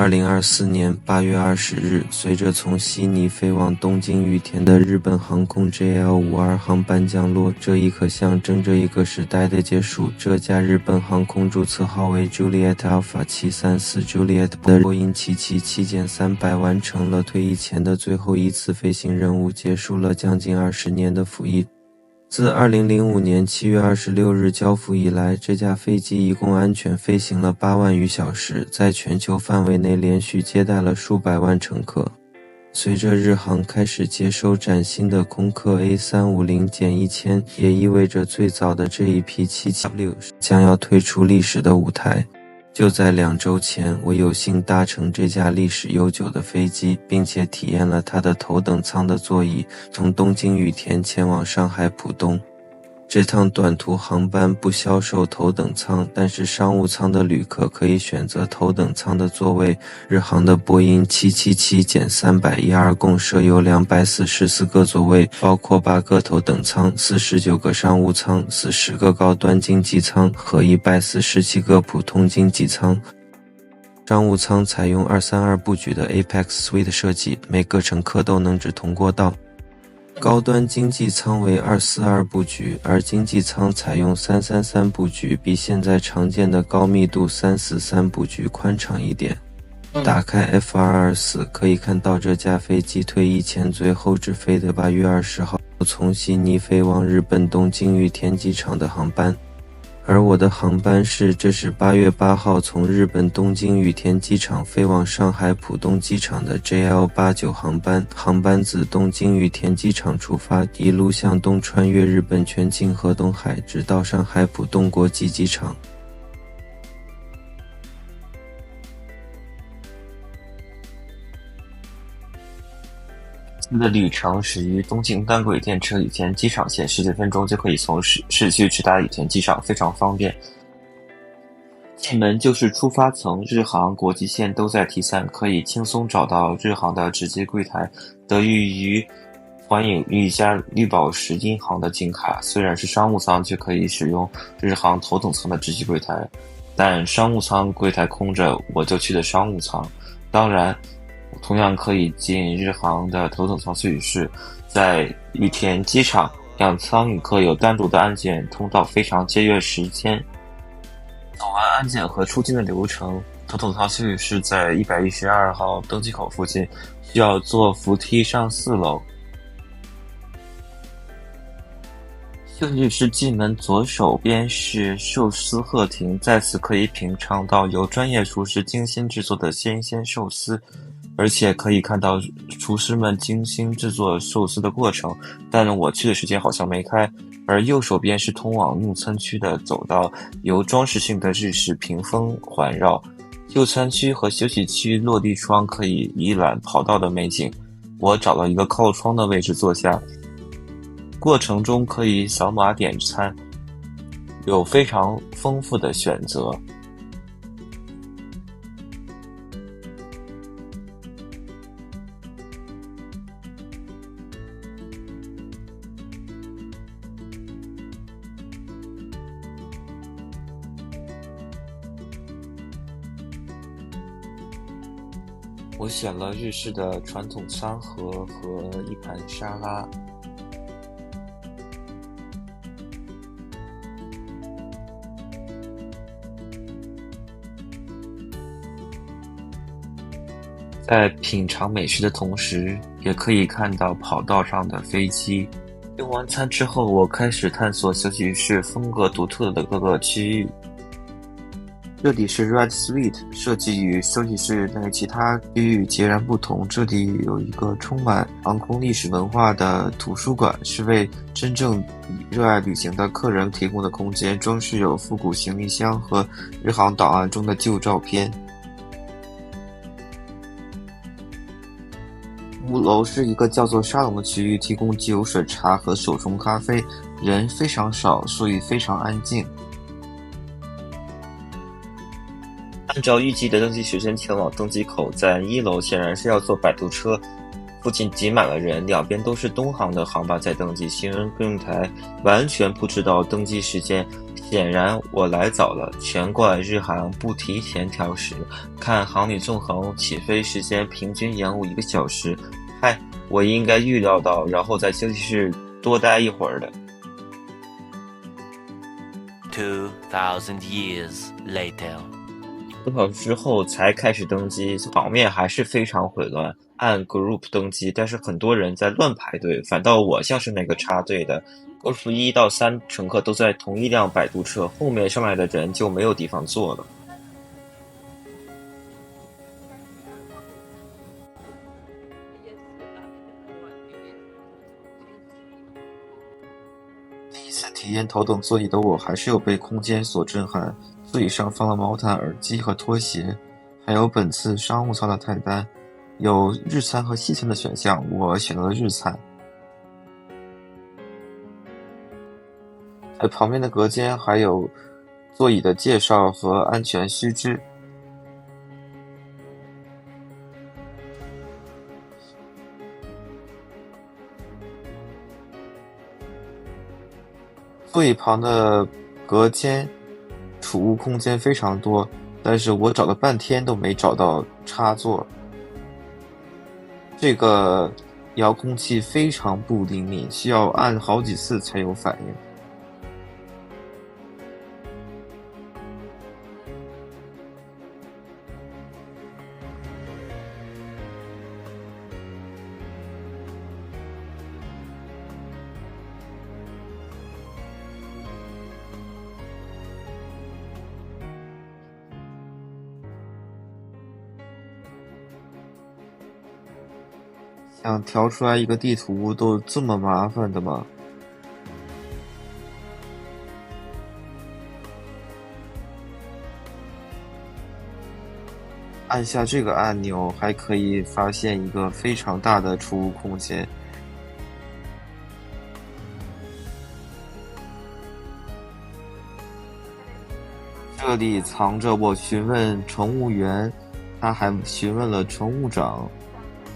2024年8月20日，随着从悉尼飞往东京羽田的日本航空 JL52 航班降落，这一刻象征着一个时代的结束。这架日本航空注册号为 Juliet Alpha 734 Juliet 的波音777-300完成了退役前的最后一次飞行任务，结束了将近20年的服役。自2005年7月26日交付以来，这架飞机一共安全飞行了8万余小时，在全球范围内连续接待了数百万乘客。随着日航开始接收崭新的空客 A350-1000，也意味着最早的这一批77W将要退出历史的舞台。就在2周前，我有幸搭乘这架历史悠久的飞机，并且体验了它的头等舱的座椅，从东京羽田前往上海浦东。这趟短途航班不销售头等舱，但是商务舱的旅客可以选择头等舱的座位。日航的波音777-300ER 共设有244个座位，包括8个头等舱、49个商务舱、40个高端经济舱和147个普通经济舱。商务舱采用232布局的 Apex Suite 设计，每个乘客都能直通过道。高端经济舱为242布局，而经济舱采用333布局，比现在常见的高密度343布局宽敞一点。打开 F224 可以看到这架飞机退役前最后直飞的8月20号从悉尼飞往日本东京羽田机场的航班。而我的航班这是8月8号从日本东京羽田机场飞往上海浦东机场的 JL89 航班。航班自东京羽田机场出发，一路向东穿越日本全境和东海，直到上海浦东国际机场。的旅程始于东京单轨电车羽田机场线，10几分钟就可以从市区直达羽田机场，非常方便。进门就是出发层，日航、国际线都在 T3，可以轻松找到日航的直接柜台。得益于环影一家绿宝石银行的金卡，虽然是商务舱，却可以使用日航头等舱的直机柜台。但商务舱柜台空着，我就去的商务舱。当然同样可以进日航的头等舱休息室。在羽田机场，两舱旅客有单独的安检通道，非常节约时间。走完安检和出境的流程，头等舱休息室在112号登机口附近，需要坐扶梯上4楼。休息室进门左手边是寿司客厅，在此可以品尝到由专业厨师精心制作的鲜寿司，而且可以看到厨师们精心制作寿司的过程，但我去的时间好像没开。而右手边是通往用餐区的走道，由装饰性的日式屏风环绕。就餐区和休息区落地窗可以一览跑道的美景。我找到一个靠窗的位置坐下，过程中可以扫码点餐，有非常丰富的选择。我选了日式的传统餐盒和一盘沙拉。在品尝美食的同时，也可以看到跑道上的飞机。用完餐之后，我开始探索休息室风格独特的各个区域。这里是 Red Suite， 设计与休息室内其他区域截然不同。这里有一个充满航空历史文化的图书馆，是为真正热爱旅行的客人提供的空间，装饰有复古行李箱和日航档案中的旧照片。5楼是一个叫做沙龙的区域，提供酒、水、茶和手冲咖啡，人非常少，所以非常安静。按照预计的登机时间前往登机口，在1楼显然是要坐摆渡车，附近挤满了人，两边都是东航的航班在登机，行人更台完全不知道登机时间。显然我来早了，全怪日航不提前调时，看航旅纵横起飞时间平均延误1个小时。嗨，我应该预料到，然后在休息室多待一会儿的。2000 years later， 多小时之后才开始登机，场面还是非常混乱。按 group 登机，但是很多人在乱排队，反倒我像是那个插队的。group 1到3乘客都在同一辆摆渡车，后面上来的人就没有地方坐了。第一次体验头等座椅的我，还是有被空间所震撼。座椅上放了毛毯、耳机和拖鞋，还有本次商务舱的菜单，有日餐和西餐的选项，我选择了日餐。在旁边的隔间还有座椅的介绍和安全须知。座椅旁的隔间储物空间非常多，但是我找了半天都没找到插座。这个遥控器非常不灵敏，需要按好几次才有反应。想调出来一个地图都这么麻烦的吗？按下这个按钮还可以发现一个非常大的储物空间。这里藏着我询问乘务员，他还询问了乘务长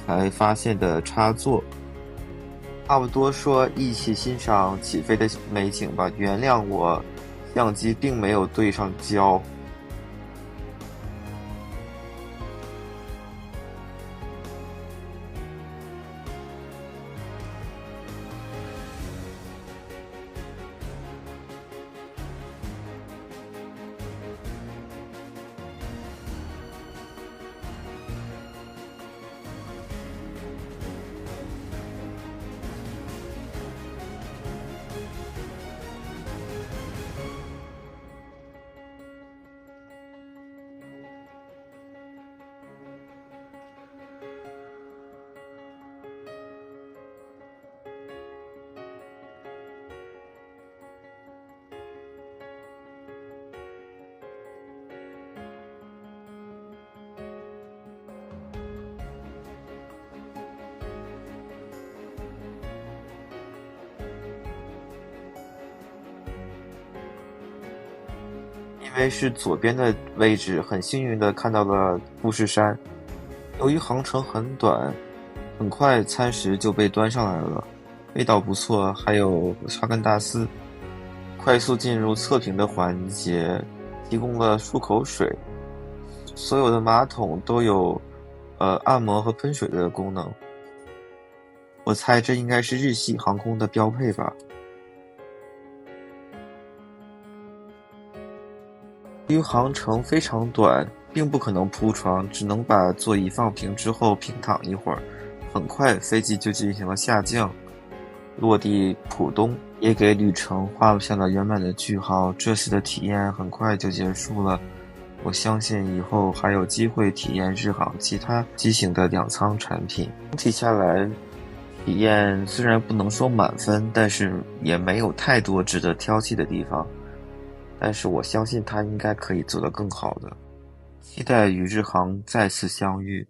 才发现的插座。差不多说一起欣赏起飞的美景吧，原谅我相机并没有对上焦。因为是左边的位置，很幸运的看到了富士山。由于航程很短，很快餐食就被端上来了，味道不错，还有哈根达斯。快速进入测评的环节，提供了漱口水，所有的马桶都有按摩和喷水的功能。我猜这应该是日系航空的标配吧。由于航程非常短，并不可能铺床，只能把座椅放平之后平躺一会儿。很快飞机就进行了下降，落地浦东，也给旅程画下了圆满的句号。这次的体验很快就结束了，我相信以后还有机会体验日航其他机型的两舱产品。总体下来，体验虽然不能说满分，但是也没有太多值得挑剔的地方。但是我相信它应该可以做得更好的，期待与日航再次相遇。